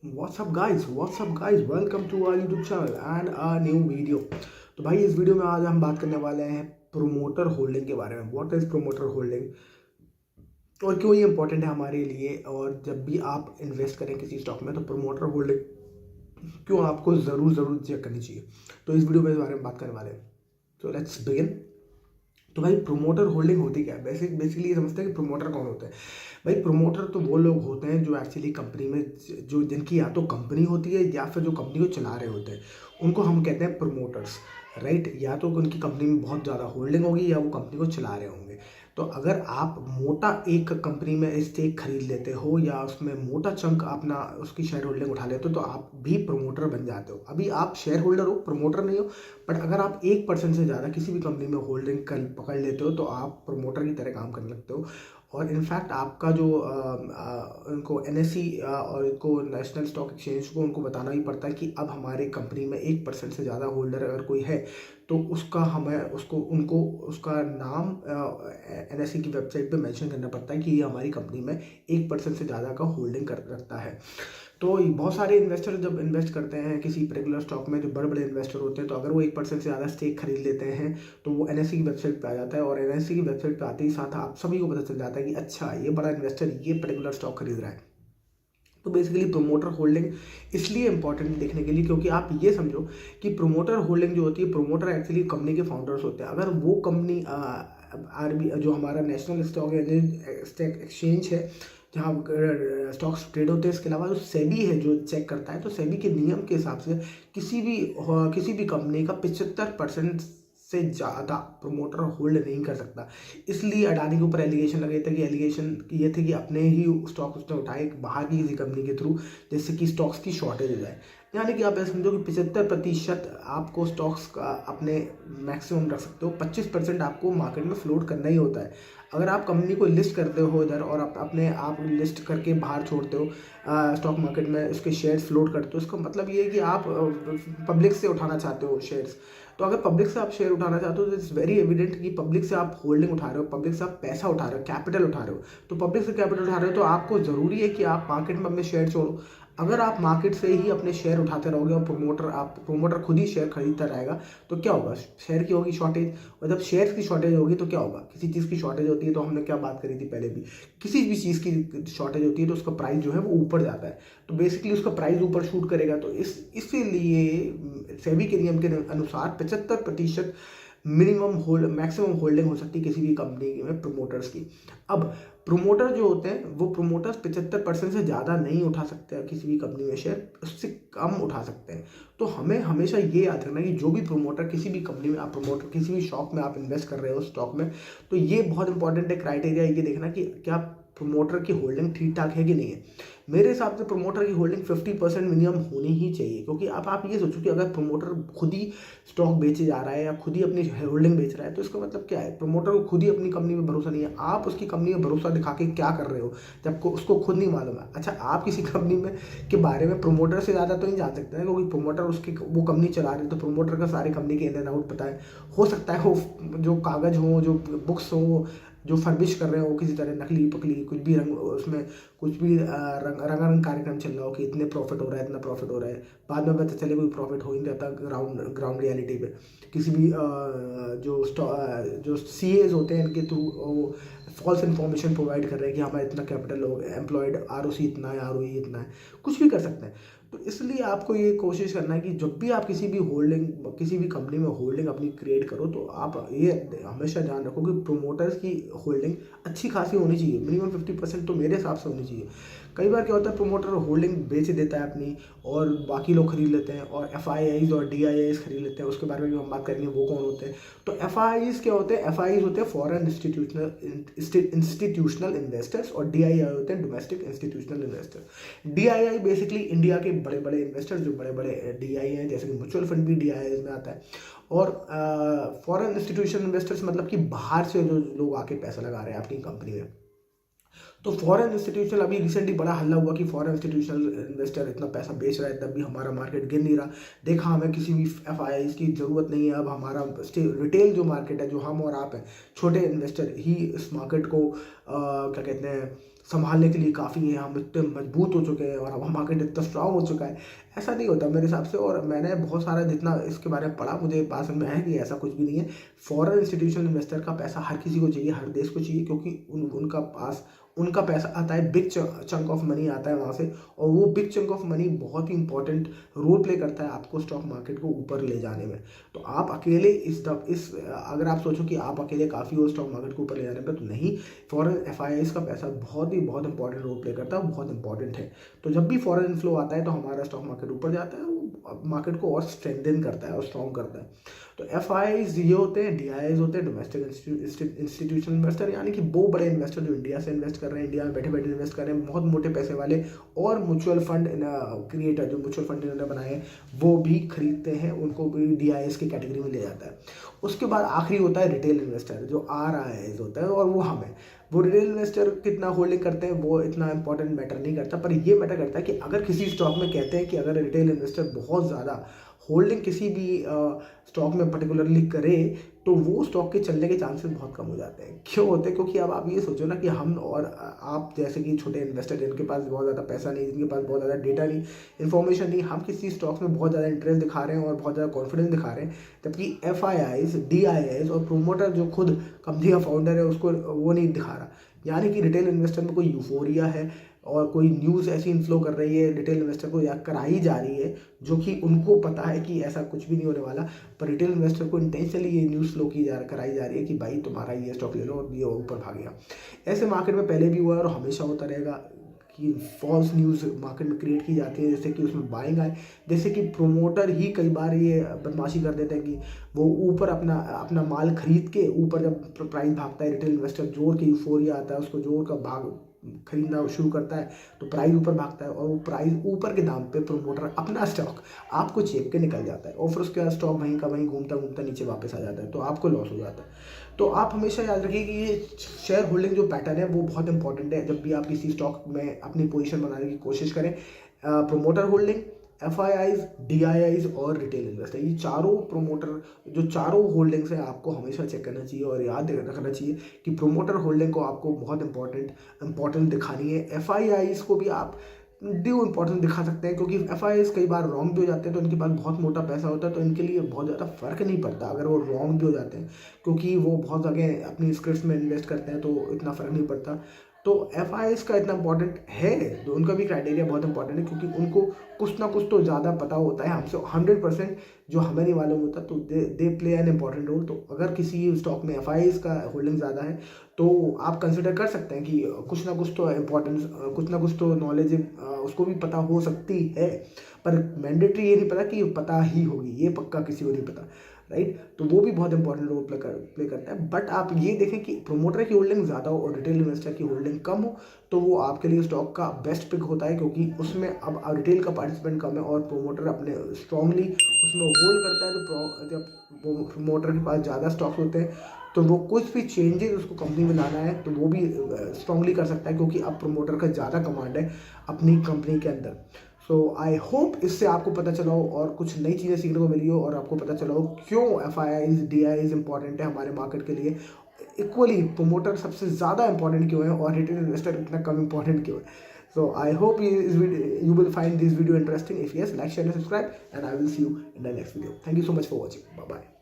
What's up guys, welcome to our YouTube channel and a new video। तो भाई इस video में आज हम बात करने वाले हैं प्रोमोटर होल्डिंग के बारे में। व्हाट इज प्रोमोटर होल्डिंग और क्यों ये इंपॉर्टेंट है हमारे लिए, और जब भी आप इन्वेस्ट करें किसी स्टॉक में तो प्रोमोटर होल्डिंग क्यों आपको ज़रूर चेक करनी चाहिए। तो इस वीडियो में इस बारे में बात करने वाले हैं। तो लेट्स बिगिन। तो भाई प्रोमोटर होल्डिंग होती क्या है? बेसिकली ये समझते हैं कि प्रोमोटर कौन होते हैं। भाई प्रोमोटर तो वो लोग होते हैं जो एक्चुअली कंपनी में जो जिनकी या तो कंपनी होती है या फिर जो कंपनी को चला रहे होते हैं, उनको हम कहते हैं प्रोमोटर्स, राइट। या तो उनकी कंपनी में बहुत ज़्यादा होल्डिंग होगी या वो कंपनी को चला रहे होंगे। तो अगर आप मोटा एक कंपनी में स्टेक खरीद लेते हो या उसमें मोटा चंक अपना उसकी शेयर होल्डिंग उठा लेते हो तो आप भी प्रमोटर बन जाते हो। अभी आप शेयर होल्डर हो, प्रमोटर नहीं हो, बट अगर आप 1% से ज़्यादा किसी भी कंपनी में होल्डिंग कर पकड़ लेते हो तो आप प्रमोटर की तरह काम करने लगते हो। और इनफैक्ट आपका जो उनको NSE और इनको नेशनल स्टॉक एक्सचेंज को उनको बताना ही पड़ता है कि अब हमारे कंपनी में 1% से ज़्यादा होल्डर अगर कोई है तो उसका हमें उसको उनको उसका नाम NSE की वेबसाइट पे मेंशन करना पड़ता है कि ये हमारी कंपनी में 1% से ज़्यादा का होल्डिंग कर रखता है। तो बहुत सारे इन्वेस्टर जब इन्वेस्ट करते हैं किसी पर्टिकुलर स्टॉक में, जो बड़े बड़े इन्वेस्टर होते हैं, तो अगर वो 1% से ज़्यादा स्टेक खरीद लेते हैं तो वो NSE की वेबसाइट पे आ जाता है। और NSE की वेबसाइट पे आते ही साथ आप सभी को पता चल जाता है कि अच्छा ये बड़ा इन्वेस्टर ये पर्टिकुलर स्टॉक खरीद रहा है। तो बेसिकली प्रोमोटर होल्डिंग इसलिए इंपॉर्टेंट देखने के लिए क्योंकि आप ये समझो कि प्रोमोटर होल्डिंग जो होती है, प्रोमोटर एक्चुअली कंपनी के फाउंडर्स होते हैं। अगर वो कंपनी RB जो हमारा नेशनल स्टॉक एक्सचेंज है जहाँ स्टॉक्स ट्रेड होते हैं, इसके अलावा जो सेबी है जो चेक करता है, तो सेबी के नियम के हिसाब से किसी भी कंपनी का 75% से ज़्यादा प्रोमोटर होल्ड नहीं कर सकता। इसलिए अडानी के ऊपर एलिगेशन लगे थे कि एलिगेशन ये थे कि अपने ही स्टॉक उसने उठाए बाहर की किसी कंपनी के थ्रू, जिससे कि स्टॉक्स की शॉर्टेज हो जाए। यानी कि आप ऐसे समझो कि 75% आपको स्टॉक्स का अपने मैक्सिमम रख सकते हो, 25% आपको मार्केट में फ्लोट करना ही होता है। अगर आप कंपनी को लिस्ट करते हो इधर और अपने आप लिस्ट करके बाहर छोड़ते हो स्टॉक मार्केट में, उसके शेयर्स फ्लोट करते हो, इसका मतलब ये है कि आप पब्लिक से उठाना चाहते हो शेयर्स। तो अगर पब्लिक से आप शेयर उठाना चाहते हो तो इट्स वेरी एविडेंट कि पब्लिक से आप होल्डिंग उठा रहे हो, पब्लिक से आप पैसा उठा रहे हो, कैपिटल उठा रहे हो। तो पब्लिक से कैपिटल उठा रहे हो तो आपको ज़रूरी है कि आप मार्केट में अपने शेयर छोड़ो। अगर आप मार्केट से ही अपने शेयर उठाते रहोगे और प्रोमोटर खुद ही शेयर खरीदता रहेगा तो क्या होगा? शेयर की होगी शॉर्टेज, और जब शेयर की शॉर्टेज होगी तो क्या होगा? किसी चीज़ की शॉर्टेज होती है तो हमने क्या बात करी थी पहले भी, किसी भी चीज़ की शॉर्टेज होती है तो उसका प्राइस जो है वो ऊपर जाता है। तो बेसिकली उसका प्राइस ऊपर शूट करेगा। तो इसीलिए सेबी के नियम के अनुसार 75% मैक्सिमम होल्डिंग हो सकती है किसी भी कंपनी में प्रोमोटर्स की। अब प्रोमोटर जो होते हैं वो प्रोमोटर्स 75% से ज़्यादा नहीं उठा सकते हैं किसी भी कंपनी में शेयर, उससे कम उठा सकते हैं। तो हमें हमेशा ये याद रखना है कि जो भी प्रोमोटर किसी भी कंपनी में आप प्रोमोटर किसी भी शॉप में आप इन्वेस्ट कर रहे हो स्टॉक में, तो ये बहुत इंपॉर्टेंट है क्राइटेरिया ये देखना कि क्या प्रोमोटर की होल्डिंग ठीक ठाक है कि नहीं है। मेरे हिसाब से प्रोमोटर की होल्डिंग 50% मिनिमम होनी ही चाहिए, क्योंकि अब आप ये सोचो कि अगर प्रोमोटर खुद ही स्टॉक बेचे जा रहा है या खुद ही अपनी होल्डिंग बेच रहा है तो इसका मतलब क्या है? प्रोमोटर को खुद ही अपनी कंपनी में भरोसा नहीं है। आप उसकी कंपनी में भरोसा दिखा के क्या कर रहे हो जब उसको खुद नहीं मालूम है? अच्छा, आप किसी कंपनी में के बारे में प्रोमोटर से ज़्यादा तो नहीं जान सकते हैं, क्योंकि प्रोमोटर उसकी वो कंपनी चला रहे हैं तो प्रोमोटर का सारी कंपनी के इन एंड आउट पता है। हो सकता है वो जो कागज़ हो, जो बुक्स हो, जो फर्बिश कर रहे हो, वो किसी तरह नकली पकली कुछ भी रंग उसमें कुछ भी रंगारंग कार्यक्रम चल रहा हो कि इतने प्रॉफिट हो रहा है, इतना प्रॉफिट हो रहा है, बाद में पता चले कोई प्रॉफिट हो ही नहीं रहता ग्राउंड रियलिटी पे। किसी भी जो CAs होते हैं इनके थ्रू वो फॉल्स इन्फॉर्मेशन प्रोवाइड कर रहे हैं कि हमारा इतना कैपिटल हो, एम्प्लॉयड ROC इतना है, ROE इतना है, कुछ भी कर सकते हैं। तो इसलिए आपको ये कोशिश करना है कि जब भी आप किसी भी कंपनी में होल्डिंग अपनी क्रिएट करो तो आप ये हमेशा ध्यान रखो कि प्रोमोटर्स की होल्डिंग अच्छी खासी होनी चाहिए, मिनिमम 50% तो मेरे हिसाब से होनी चाहिए। कई बार क्या होता है, प्रोमोटर होल्डिंग बेच देता है अपनी और बाकी लोग खरीद लेते हैं, और FIIs और DIIs खरीद लेते हैं। उसके बारे में भी हम बात करेंगे वो कौन होते हैं। तो FIIs क्या होते हैं? FIIs होते हैं फॉरेन इंस्टीट्यूशनल इन्वेस्टर्स, और DII होते हैं domestic institutional investor. DII basically India के बड़े बड़े इन्वेस्टर्स जो बड़े बड़े DII हैं, जैसे कि म्यूचुअल फंड भी DII में आता है। और फॉरेन इंस्टीट्यूशनल इन्वेस्टर्स मतलब कि बाहर से जो लोग आके पैसा लगा रहे हैं अपनी कंपनी में। तो फॉरेन इंस्टीट्यूशनल, अभी रिसेंटली बड़ा हल्ला हुआ कि फॉरेन इंस्टीट्यूशनल इन्वेस्टर इतना पैसा बेच रहा है तब भी हमारा मार्केट गिर नहीं रहा। देखा, हमें किसी भी FIIs की ज़रूरत नहीं है। अब हमारा रिटेल जो मार्केट है, जो हम और आप हैं छोटे इन्वेस्टर ही इस मार्केट को क्या कहते हैं संभालने के लिए काफ़ी है, हम इतने मजबूत हो चुके हैं और अब मार्केट इतना स्ट्रांग हो चुका है। ऐसा नहीं होता मेरे हिसाब से, और मैंने बहुत सारा जितना इसके बारे में पढ़ा मुझे बात समझ में आया कि ऐसा कुछ भी नहीं है। फॉरेन इंस्टीट्यूशनल इन्वेस्टर का पैसा हर किसी को चाहिए, हर देश को चाहिए, क्योंकि उनका पास उनका पैसा आता है, बिग चंक ऑफ मनी आता है वहाँ से, और वो बिग चंक ऑफ मनी बहुत ही इंपॉर्टेंट रोल प्ले करता है आपको स्टॉक मार्केट को ऊपर ले जाने में। तो आप अकेले इस अगर आप सोचो कि आप अकेले काफ़ी हो स्टॉक मार्केट को ऊपर ले जाने पर, तो नहीं, फॉरेन एफआईआईज का पैसा बहुत इंपॉर्टेंट रोल प्ले करता है, बहुत इंपॉर्टेंट है। तो जब भी फॉरेन इनफ्लो आता है तो हमारा स्टॉक मार्केट ऊपर जाता है, वो मार्केट को और स्ट्रेंथन करता है और स्ट्रॉन्ग करता है। तो एफआईआईज ये होते हैं, डीआईआईज होते हैं डोमेस्टिक इंस्टीट्यूशनल इन्वेस्टर, यानी कि वो बड़े इन्वेस्टर जो इंडिया से इन्वेस्ट कर रहे हैं, इंडिया में बैठे बैठे इन्वेस्ट कर रहे हैं, बहुत मोटे पैसे वाले, और म्यूचुअल फंड क्रिएटर जो म्यूचुअल फंड इन्होंने बनाए हैं वो भी खरीदते हैं, उनको भी डीआईएस की कैटेगरी में ले जाता है। उसके बाद आखिरी होता है रिटेल इन्वेस्टर जो आरआईएस होता है, और वो हमें वो रिटेल इन्वेस्टर कितना होल्डिंग करते हैं वो इतना इंपॉर्टेंट मैटर नहीं करता, पर ये मैटर करता है कि अगर किसी स्टॉक में कहते हैं कि अगर रिटेल इन्वेस्टर बहुत ज़्यादा होल्डिंग किसी भी स्टॉक में पर्टिकुलरली करे तो वो स्टॉक के चलने के चांसेस बहुत कम हो जाते हैं। क्यों होते हैं? क्योंकि अब आप ये सोचो ना कि हम और आप जैसे कि छोटे इन्वेस्टर जिनके पास बहुत ज़्यादा पैसा नहीं, जिनके पास बहुत ज़्यादा डेटा नहीं, इन्फॉर्मेशन नहीं, हम किसी स्टॉक्स में बहुत ज़्यादा इंटरेस्ट दिखा रहे हैं और बहुत ज़्यादा कॉन्फिडेंस दिखा रहे हैं, जबकि एफआईआईज, डीआईआईज और प्रोमोटर जो खुद कंपनी का फाउंडर है उसको वो नहीं दिखा रहा। यानी कि रिटेल इन्वेस्टर में कोई यूफोरिया है और कोई न्यूज़ ऐसी इन्फ्लो कर रही है रिटेल इन्वेस्टर को, या कराई जा रही है जो कि उनको पता है कि ऐसा कुछ भी नहीं होने वाला, पर रिटेल इन्वेस्टर को इंटेंशनली ये न्यूज़ फ्लो कराई जा रही है कि भाई तुम्हारा ये स्टॉक ले लो और ये ऊपर भागेगा। ऐसे मार्केट में पहले भी हुआ और हमेशा होता रहेगा कि फॉल्स न्यूज़ मार्केट में क्रिएट की जाती है, जैसे कि उसमें बाइंग आए, जैसे कि प्रोमोटर ही कई बार ये बदमाशी कर देते हैं कि वो ऊपर अपना अपना माल खरीद के ऊपर जब प्राइस भागता है, रिटेल इन्वेस्टर जोर के यूफोरिया आता है, उसको जोर का भाग खरीदना शुरू करता है तो प्राइस ऊपर भागता है, और वो प्राइस ऊपर के दाम पे प्रोमोटर अपना स्टॉक आपको चेप के निकल जाता है, और फिर उसके बाद स्टॉक वहीं का वहीं घूमता घूमता नीचे वापस आ जाता है, तो आपको लॉस हो जाता है। तो आप हमेशा याद रखिए कि ये शेयर होल्डिंग जो पैटर्न है वो बहुत इंपॉर्टेंट है। जब भी आप किसी स्टॉक में अपनी पोजीशन बनाने की कोशिश करें, प्रोमोटर होल्डिंग, एफआईआईज, डीआईआईज और रिटेल इन्वेस्टर, ये चारों प्रोमोटर जो चारों होल्डिंग्स हैं आपको हमेशा चेक करना चाहिए और याद रखना चाहिए कि प्रोमोटर होल्डिंग को आपको बहुत इंपॉर्टेंट दिखानी है। एफआईआईज को भी आप ड्यू इंपॉर्टेंस दिखा सकते हैं, क्योंकि एफआईआईज कई बार रॉन्ग भी हो जाते हैं, तो इनके पास बहुत मोटा पैसा होता है, तो इनके लिए बहुत ज़्यादा फर्क नहीं पड़ता अगर वो रॉन्ग भी हो जाते हैं, क्योंकि वो बहुत जगह अपनी स्क्रिप्ट्स में इन्वेस्ट करते हैं तो इतना फ़र्क नहीं पड़ता। तो एफआईआईज का इतना इंपॉर्टेंट है, तो उनका भी क्राइटेरिया बहुत इंपॉर्टेंट है, क्योंकि उनको कुछ ना कुछ तो ज़्यादा पता होता है हमसे 100% जो हमें नहीं मालूम होता, तो they play an important role. तो अगर किसी स्टॉक में एफआईआईज का होल्डिंग ज़्यादा है तो आप कंसिडर कर सकते हैं कि कुछ ना कुछ तो इम्पोर्टेंस, कुछ ना कुछ तो नॉलेज उसको भी पता हो सकती है, पर मैंडेटरी ये नहीं पता कि पता ही होगी, ये पक्का किसी को नहीं पता, राइट। तो वो भी बहुत इंपॉर्टेंट रोल प्ले करता है। बट आप ये देखें कि प्रोमोटर की होल्डिंग ज़्यादा हो और रिटेल इन्वेस्टर की होल्डिंग कम हो, तो वो आपके लिए स्टॉक का बेस्ट पिक होता है, क्योंकि उसमें अब रिटेल का पार्टिसिपेंट कम है और प्रोमोटर अपने स्ट्रांगली उसमें होल्ड करता है। तो जब प्रोमोटर के पास ज़्यादा स्टॉक्स होते हैं तो वो कुछ भी चेंजेस उसको कंपनी में लाना है तो वो भी स्ट्रांगली कर सकता है, क्योंकि अब प्रोमोटर का ज़्यादा कमांड है अपनी कंपनी के अंदर। सो आई होप इससे आपको पता चला हो और कुछ नई चीज़ें सीखने को मिली हो, और आपको पता चला हो क्यों एफआईआईज, डीआईआईज इंपॉर्टेंट है हमारे मार्केट के लिए, इक्वली प्रोमोटर सबसे ज़्यादा इंपॉर्टेंट क्यों है और रिटेल इन्वेस्टर इतना कम इंपॉर्टेंट क्यों है। So I hope you will find this video interesting. If yes, like, share and subscribe, and I will see you in the next video. Thank you so much for watching. Bye bye.